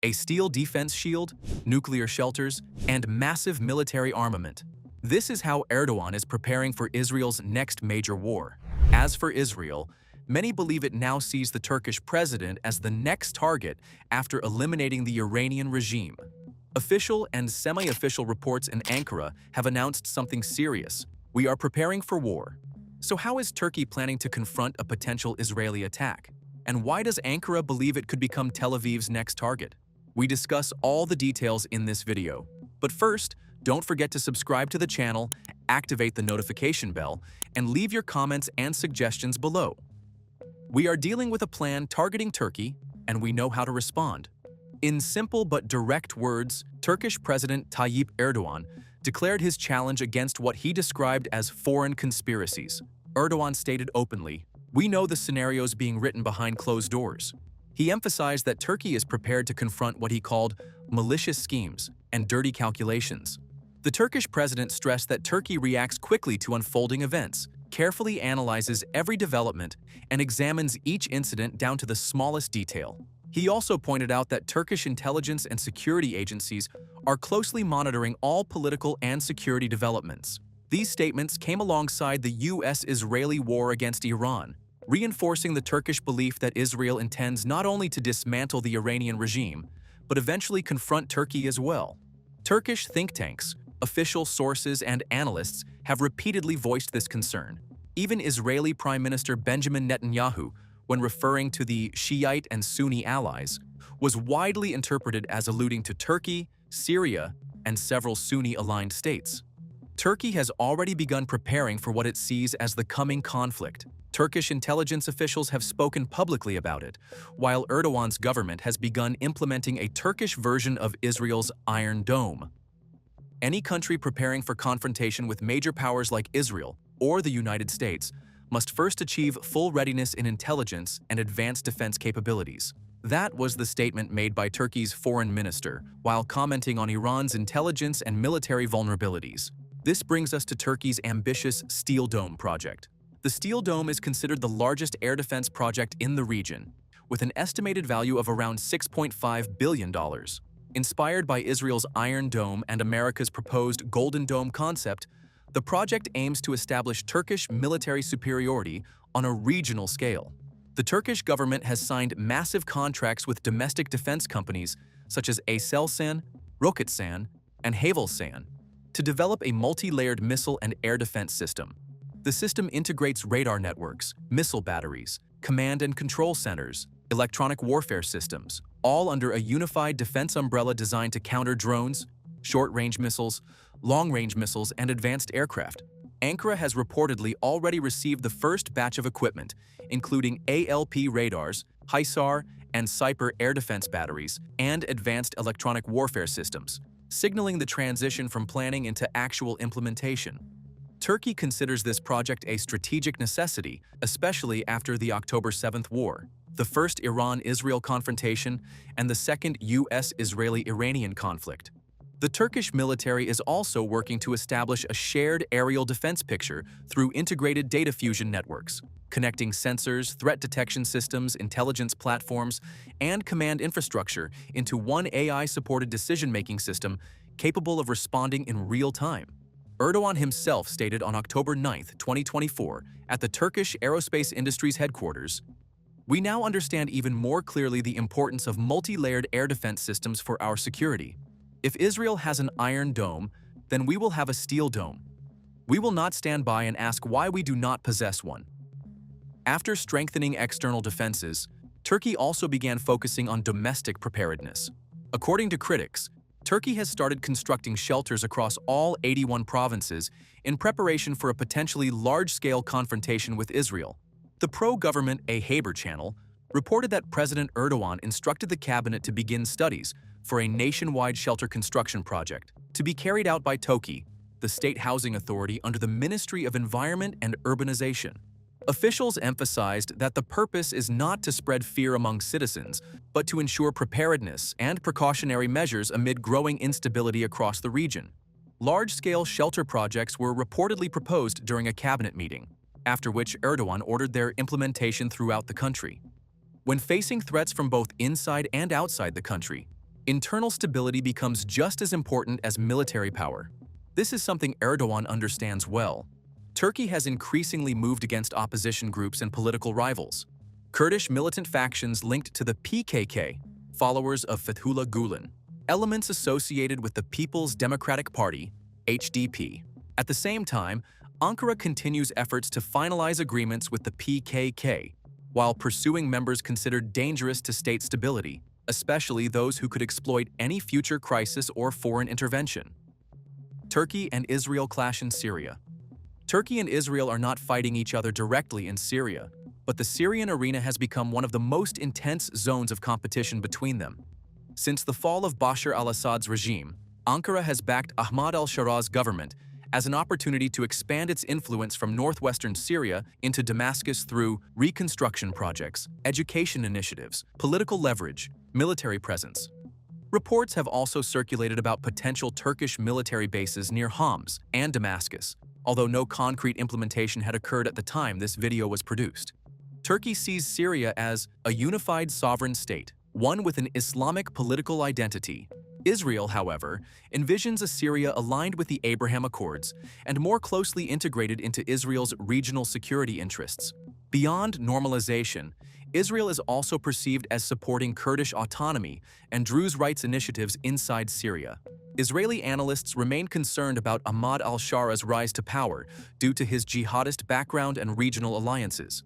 a steel defense shield, nuclear shelters, and massive military armament. This is how Erdoğan is preparing for Israel's next major war. As for Israel, many believe it now sees the Turkish president as the next target after eliminating the Iranian regime. Official and semi-official reports in Ankara have announced something serious. We are preparing for war. So how is Turkey planning to confront a potential Israeli attack? And why does Ankara believe it could become Tel Aviv's next target? We discuss all the details in this video. But first, don't forget to subscribe to the channel, activate the notification bell, and leave your comments and suggestions below. We are dealing with a plan targeting Turkey, and we know how to respond. In simple but direct words, Turkish President Tayyip Erdoğan declared his challenge against what he described as foreign conspiracies. Erdoğan stated openly, "We know the scenarios being written behind closed doors." He emphasized that Turkey is prepared to confront what he called malicious schemes and dirty calculations. The Turkish president stressed that Turkey reacts quickly to unfolding events, carefully analyzes every development, and examines each incident down to the smallest detail. He also pointed out that Turkish intelligence and security agencies are closely monitoring all political and security developments. These statements came alongside the US-Israeli war against Iran, reinforcing the Turkish belief that Israel intends not only to dismantle the Iranian regime, but eventually confront Turkey as well. Turkish think tanks, official sources, and analysts have repeatedly voiced this concern. Even Israeli Prime Minister Benjamin Netanyahu, when referring to the Shiite and Sunni allies, was widely interpreted as alluding to Turkey, Syria, and several Sunni-aligned states. Turkey has already begun preparing for what it sees as the coming conflict. Turkish intelligence officials have spoken publicly about it, while Erdoğan's government has begun implementing a Turkish version of Israel's Iron Dome. Any country preparing for confrontation with major powers like Israel or the United States must first achieve full readiness in intelligence and advanced defense capabilities. That was the statement made by Turkey's foreign minister while commenting on Iran's intelligence and military vulnerabilities. This brings us to Turkey's ambitious Steel Dome project. The Steel Dome is considered the largest air defense project in the region, with an estimated value of around $6.5 billion. Inspired by Israel's Iron Dome and America's proposed Golden Dome concept, the project aims to establish Turkish military superiority on a regional scale. The Turkish government has signed massive contracts with domestic defense companies such as Aselsan, Roketsan, and Havelsan to develop a multi-layered missile and air defense system. The system integrates radar networks, missile batteries, command and control centers, electronic warfare systems, all under a unified defense umbrella designed to counter drones, short-range missiles, long-range missiles, and advanced aircraft. Ankara has reportedly already received the first batch of equipment, including ALP radars, HISAR and Cyper air defense batteries, and advanced electronic warfare systems, signaling the transition from planning into actual implementation. Turkey considers this project a strategic necessity, especially after the October 7th war, the first Iran-Israel confrontation, and the second US-Israeli-Iranian conflict. The Turkish military is also working to establish a shared aerial defense picture through integrated data fusion networks, connecting sensors, threat detection systems, intelligence platforms, and command infrastructure into one AI-supported decision-making system capable of responding in real time. Erdoğan himself stated on October 9, 2024, at the Turkish Aerospace Industries headquarters, "We now understand even more clearly the importance of multi-layered air defense systems for our security. If Israel has an Iron Dome, then we will have a Steel Dome. We will not stand by and ask why we do not possess one." After strengthening external defenses, Turkey also began focusing on domestic preparedness. According to critics, Turkey has started constructing shelters across all 81 provinces in preparation for a potentially large-scale confrontation with Israel. The pro-government A Haber channel reported that President Erdoğan instructed the cabinet to begin studies for a nationwide shelter construction project to be carried out by TOKİ, the state housing authority under the Ministry of Environment and Urbanization. Officials emphasized that the purpose is not to spread fear among citizens, but to ensure preparedness and precautionary measures amid growing instability across the region. Large-scale shelter projects were reportedly proposed during a cabinet meeting, after which Erdoğan ordered their implementation throughout the country. When facing threats from both inside and outside the country, internal stability becomes just as important as military power. This is something Erdoğan understands well. Turkey has increasingly moved against opposition groups and political rivals. Kurdish militant factions linked to the PKK, followers of Fethullah Gulen, elements associated with the People's Democratic Party, HDP. At the same time, Ankara continues efforts to finalize agreements with the PKK, while pursuing members considered dangerous to state stability, especially those who could exploit any future crisis or foreign intervention. Turkey and Israel clash in Syria. Turkey and Israel are not fighting each other directly in Syria, but the Syrian arena has become one of the most intense zones of competition between them. Since the fall of Bashar al-Assad's regime, Ankara has backed Ahmad al-Shara's government as an opportunity to expand its influence from northwestern Syria into Damascus through reconstruction projects, education initiatives, political leverage, military presence. Reports have also circulated about potential Turkish military bases near Homs and Damascus, although no concrete implementation had occurred at the time this video was produced. Turkey sees Syria as a unified sovereign state, one with an Islamic political identity. Israel, however, envisions a Syria aligned with the Abraham Accords and more closely integrated into Israel's regional security interests. Beyond normalization, Israel is also perceived as supporting Kurdish autonomy and Druze rights initiatives inside Syria. Israeli analysts remain concerned about Ahmad al-Shara's rise to power due to his jihadist background and regional alliances.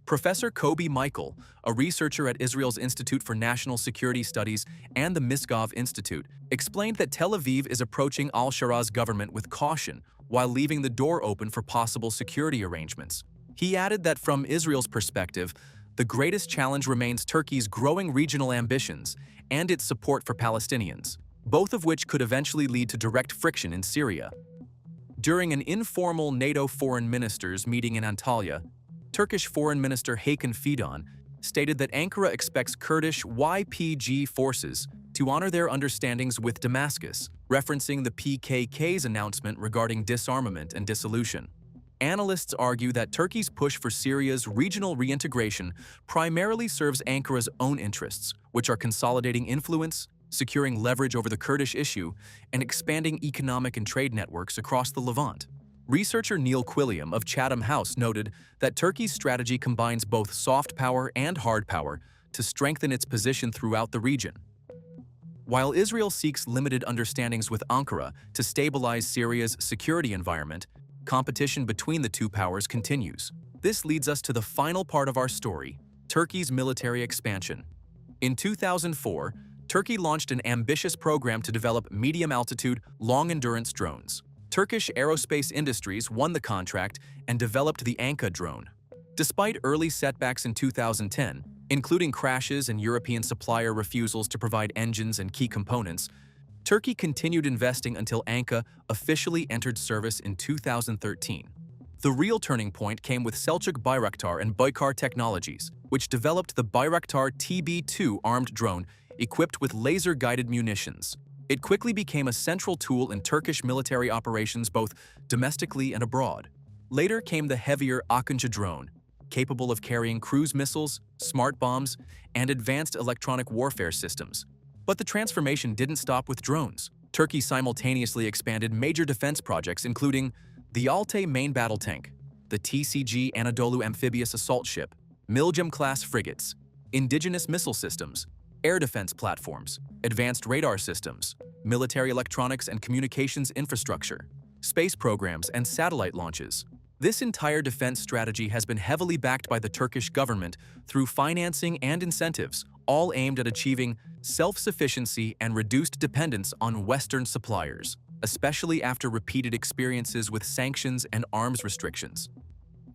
Professor Kobi Michael, a researcher at Israel's Institute for National Security Studies and the Misgov Institute, explained that Tel Aviv is approaching al-Shara's government with caution while leaving the door open for possible security arrangements. He added that from Israel's perspective, the greatest challenge remains Turkey's growing regional ambitions and its support for Palestinians, both of which could eventually lead to direct friction in Syria. During an informal NATO foreign ministers meeting in Antalya, Turkish Foreign Minister Hakan Fidan stated that Ankara expects Kurdish YPG forces to honor their understandings with Damascus, referencing the PKK's announcement regarding disarmament and dissolution. Analysts argue that Turkey's push for Syria's regional reintegration primarily serves Ankara's own interests, which are consolidating influence, securing leverage over the Kurdish issue, and expanding economic and trade networks across the Levant. Researcher Neil Quilliam of Chatham House noted that Turkey's strategy combines both soft power and hard power to strengthen its position throughout the region. While Israel seeks limited understandings with Ankara to stabilize Syria's security environment, competition between the two powers continues. This leads us to the final part of our story, Turkey's military expansion. In 2004, Turkey launched an ambitious program to develop medium-altitude, long-endurance drones. Turkish Aerospace Industries won the contract and developed the Anka drone. Despite early setbacks in 2010, including crashes and European supplier refusals to provide engines and key components, Turkey continued investing until Anka officially entered service in 2013. The real turning point came with Selçuk Bayraktar and Baykar Technologies, which developed the Bayraktar TB2 armed drone equipped with laser-guided munitions. It quickly became a central tool in Turkish military operations both domestically and abroad. Later came the heavier Akıncı drone, capable of carrying cruise missiles, smart bombs, and advanced electronic warfare systems. But the transformation didn't stop with drones. Turkey simultaneously expanded major defense projects including the Altay main battle tank, the TCG Anadolu amphibious assault ship, Milgem-class frigates, indigenous missile systems, air defense platforms, advanced radar systems, military electronics and communications infrastructure, space programs and satellite launches. This entire defense strategy has been heavily backed by the Turkish government through financing and incentives, all aimed at achieving self-sufficiency and reduced dependence on Western suppliers, especially after repeated experiences with sanctions and arms restrictions.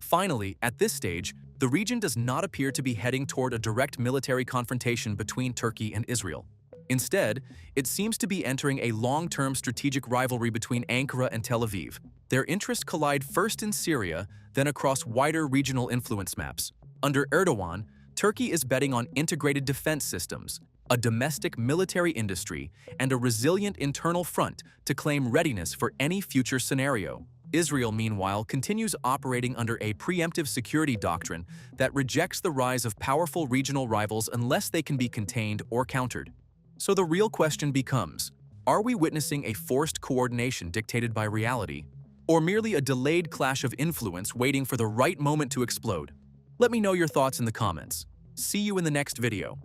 Finally, at this stage, the region does not appear to be heading toward a direct military confrontation between Turkey and Israel. Instead, it seems to be entering a long-term strategic rivalry between Ankara and Tel Aviv. Their interests collide first in Syria, then across wider regional influence maps. Under Erdoğan, Turkey is betting on integrated defense systems, a domestic military industry, and a resilient internal front to claim readiness for any future scenario. Israel, meanwhile, continues operating under a preemptive security doctrine that rejects the rise of powerful regional rivals unless they can be contained or countered. So the real question becomes, are we witnessing a forced coordination dictated by reality, or merely a delayed clash of influence waiting for the right moment to explode? Let me know your thoughts in the comments. See you in the next video.